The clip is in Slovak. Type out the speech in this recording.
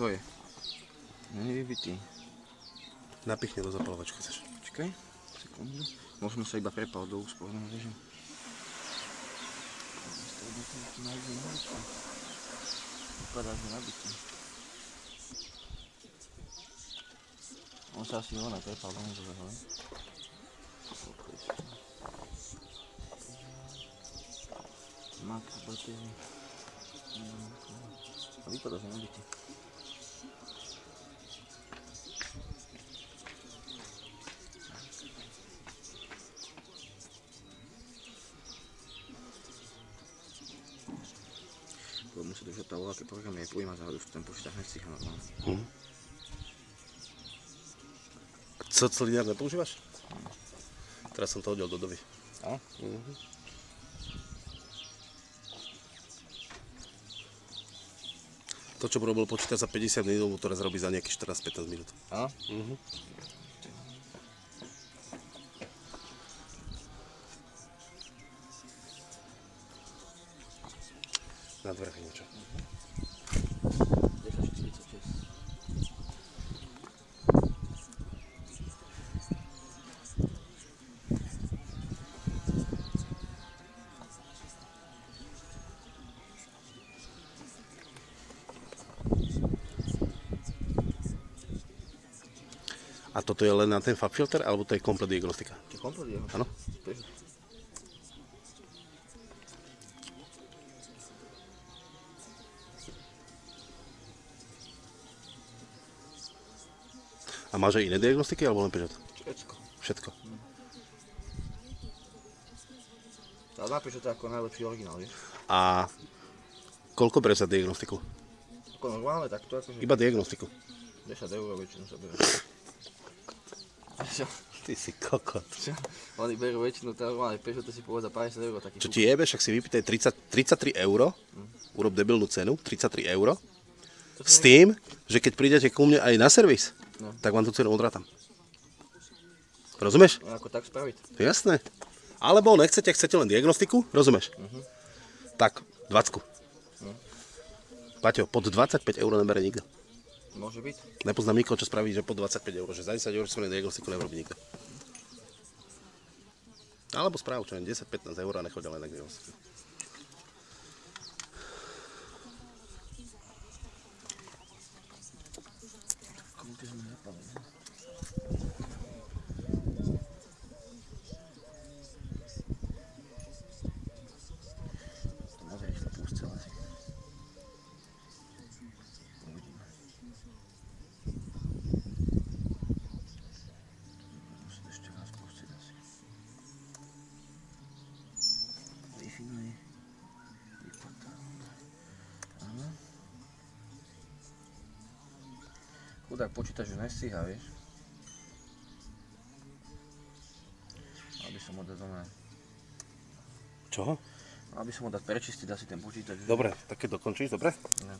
čo je? Není vybitý. Napichne do zapalovačky, chceš. Počkaj, sekundu. Možno sa iba prepal do úsporného režimu. Vypadá, že nabitý. On sa asi prepal do núzového, ne? Makro batérie. A vypadá, že nabitý. Budem muset už otavovat, aké programy je pojma, ale už ten počítač nestíha normálne. Co lineár nepoužívaš? Teraz som to hodil do doby. A? To, čo robil počítač za 50 minút, teraz robí za nejakých 14-15 minút. A? Na dverách niečo. 1046. A toto je len na ten FabFilter, alebo to je komplet diagnostika? To je komplet diagnostika. Áno. A máš aj iné diagnostiky, alebo len Peugeot? Všetko. Všetko. Ale na Peugeot je ako najlepší originál, vieš? A koľko bereš za diagnostiku? Ako normálne, tak to akože... Iba diagnostiku. 10 € väčšinu sa berú. Ty si kokot. Oni berú väčšinu, to normálne Peugeot si povedal 50 € taký. Čo ti jebe, však si vypýtaj 33 €, urob debilnú cenu, 33 €, s tým, že keď prídete ku mne aj na servis, tak vám tú cenu odrátam. Rozumieš? Ako tak spraviť? Jasné. Alebo chcete len diagnostiku, rozumieš? Tak, 20. Paťo, pod 25 € nebere nikto. Môže byť. Nepoznám nikoho, čo spraví, že pod 25 €, že za 10 € si diagnostiku neurobí nikto. Alebo správ, čo len 10-15 € a nechoď len na diagnostiku. Koľko sme zapali, ne? To môže išla púšť celé si. Uvidíme. Musím ešte raz pustiť asi. Definuj. Vypadá. Áno. Chudák počítač už nestíha, vieš. Mal by som ho dať doma. Čoho? Mal by som ho dať prečistiť asi ten počítač. Dobre, tak keď dokončíš, dobre? Ne.